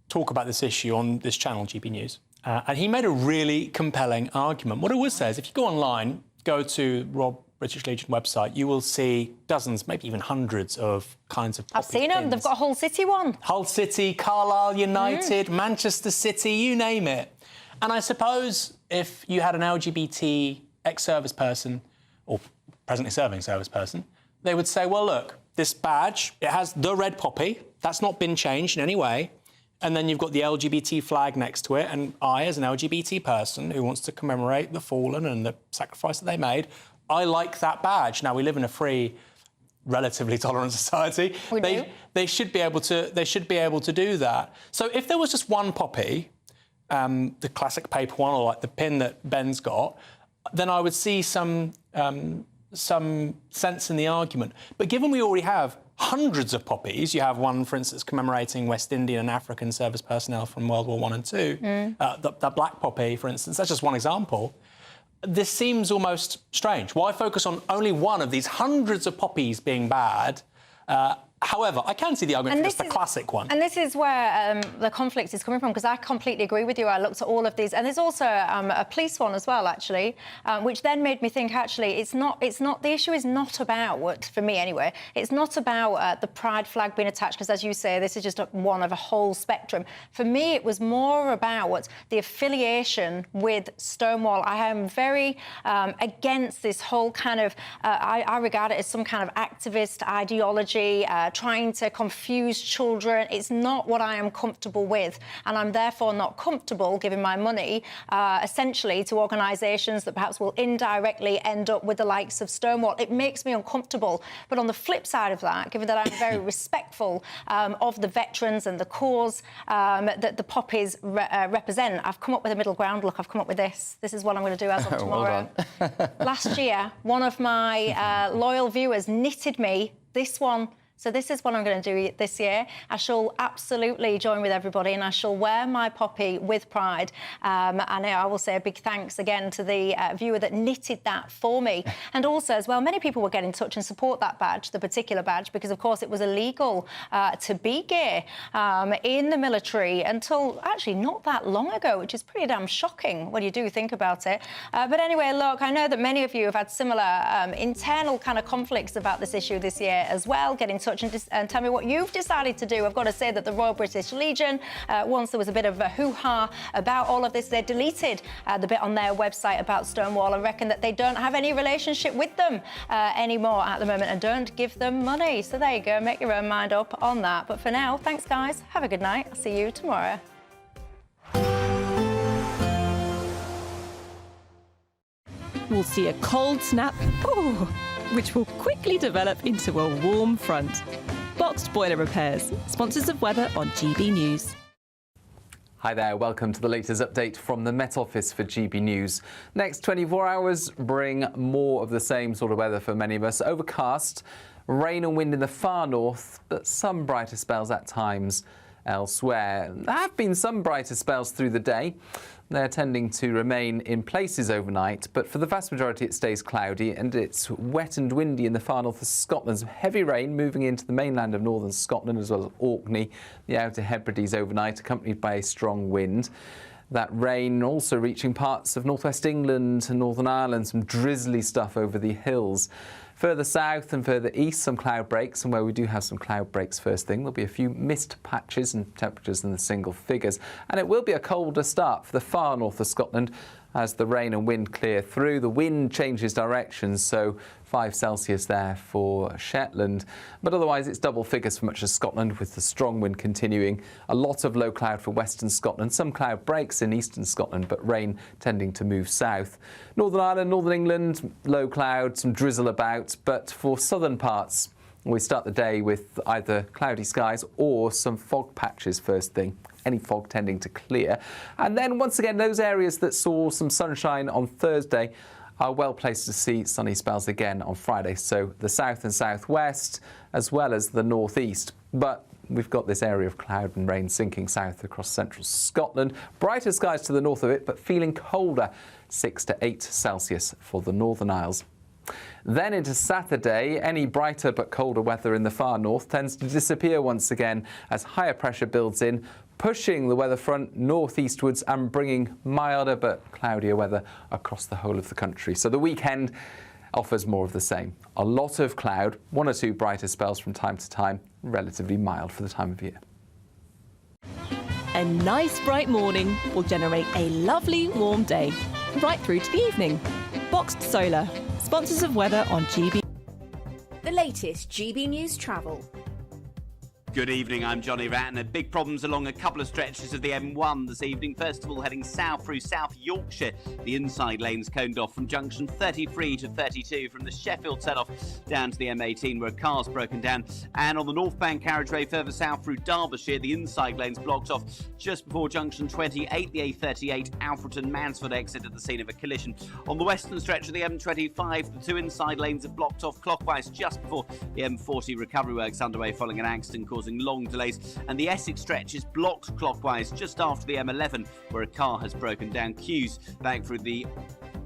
S11: talk about this issue on this channel, GB News, and he made a really compelling argument. What I would say is, if you go online, go to Royal British Legion website, you will see dozens, maybe even hundreds of kinds of poppy
S7: I've seen them.
S11: pins.
S7: They've got a Hull City one.
S11: Hull City, Carlisle United, Manchester City, you name it. And I suppose if you had an LGBT ex-service person, or presently serving service person, they would say, well, look, this badge, it has the red poppy. That's not been changed in any way. And then you've got the LGBT flag next to it. And I, as an LGBT person who wants to commemorate the fallen and the sacrifice that they made, I like that badge. Now, we live in a free relatively tolerant society. They should be able to do that. So if there was just one poppy, the classic paper one, or like the pin that Ben's got, then I would see some sense in the argument. But given we already have hundreds of poppies, you have one, for instance, commemorating West Indian and African service personnel from World War I and II, the black poppy, for instance, that's just one example. This seems almost strange. Why focus on only one of these hundreds of poppies being bad? However, I can see the argument for just the classic one.
S7: And this is where the conflict is coming from, because I completely agree with you. I looked at all of these, and there's also a police one as well, actually, which then made me think, actually, it's not. The issue is not about, for me anyway, it's not about the pride flag being attached, because, as you say, this is just one of a whole spectrum. For me, it was more about the affiliation with Stonewall. I am very against this whole kind of, I regard it as some kind of activist ideology, trying to confuse children. It's not what I am comfortable with, and I'm therefore not comfortable giving my money essentially to organisations that perhaps will indirectly end up with the likes of Stonewall. It makes me uncomfortable. But on the flip side of that, given that I'm very respectful of the veterans and the cause that the poppies represent, I've come up with a middle ground. Look, I've come up with this. This is what I'm going to do as of tomorrow. Last year, one of my loyal viewers knitted me this one. So this is what I'm going to do this year. I shall absolutely join with everybody, and I shall wear my poppy with pride. And I will say a big thanks again to the viewer that knitted that for me. And also, as well, many people will get in touch and support that badge, the particular badge, because, of course, it was illegal to be gay in the military until actually not that long ago, which is pretty damn shocking when you do think about it. But anyway, look, I know that many of you have had similar internal kind of conflicts about this issue this year as well. Get in touch and tell me what you've decided to do. I've got to say that the Royal British Legion, once there was a bit of a hoo-ha about all of this, they deleted the bit on their website about Stonewall and reckon that they don't have any relationship with them anymore at the moment and don't give them money. So there you go, make your own mind up on that. But for now, thanks, guys. Have a good night. I'll see you tomorrow.
S9: We'll see a cold snap, which will quickly develop into a warm front. Boxed Boiler Repairs, sponsors of weather on GB News.
S21: Hi there, welcome to the latest update from the Met Office for GB News. Next 24 hours bring more of the same sort of weather for many of us. Overcast, rain and wind in the far north, but some brighter spells at times elsewhere. There have been some brighter spells through the day. They're tending to remain in places overnight, but for the vast majority it stays cloudy and it's wet and windy in the far north of Scotland. Some heavy rain moving into the mainland of northern Scotland as well as Orkney, the Outer Hebrides overnight, accompanied by a strong wind. That rain also reaching parts of northwest England and Northern Ireland, some drizzly stuff over the hills. Further south and further east, some cloud breaks, and where we do have some cloud breaks first thing, there'll be a few mist patches and temperatures in the single figures. And it will be a colder start for the far north of Scotland as the rain and wind clear through. The wind changes direction, so 5 Celsius there for Shetland. But otherwise, it's double figures for much of Scotland with the strong wind continuing. A lot of low cloud for western Scotland, some cloud breaks in eastern Scotland, but rain tending to move south. Northern Ireland, Northern England, low cloud, some drizzle about. But for southern parts, we start the day with either cloudy skies or some fog patches first thing. Any fog tending to clear. And then once again, those areas that saw some sunshine on Thursday are well placed to see sunny spells again on Friday. So the south and southwest, as well as the northeast. But we've got this area of cloud and rain sinking south across central Scotland. Brighter skies to the north of it, but feeling colder, 6 to 8 Celsius for the Northern Isles. Then into Saturday, any brighter but colder weather in the far north tends to disappear once again as higher pressure builds in, pushing the weather front northeastwards and bringing milder but cloudier weather across the whole of the country. So the weekend offers more of the same. A lot of cloud, 1 or 2 brighter spells from time to time, relatively mild for the time of year.
S9: A nice bright morning will generate a lovely warm day, right through to the evening. Boxed Solar, sponsors of weather on GB.
S2: The latest GB News travel.
S1: Good evening, I'm Johnny Ratner. Big problems along a couple of stretches of the M1 this evening. First of all, heading south through South Yorkshire. The inside lanes coned off from junction 33 to 32 from the Sheffield set-off down to the M18 where a car's broken down. And on the northbound carriageway further south through Derbyshire, the inside lanes blocked off just before junction 28, the A38 Alfreton-Mansford exit at the scene of a collision. On the western stretch of the M25, the two inside lanes are blocked off clockwise just before the M40 recovery works underway following an accident causing long delays, and the Essex stretch is blocked clockwise just after the M11 where a car has broken down. Queues back through the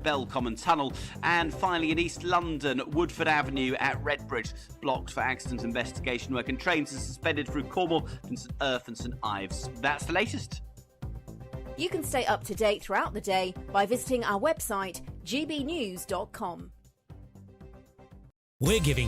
S1: Belcommon Tunnel. And finally in East London, Woodford Avenue at Redbridge blocked for accident investigation work, and trains are suspended through Cornwall and St Earth and St Ives. That's the latest.
S2: You can stay up to date throughout the day by visiting our website gbnews.com.
S13: We're giving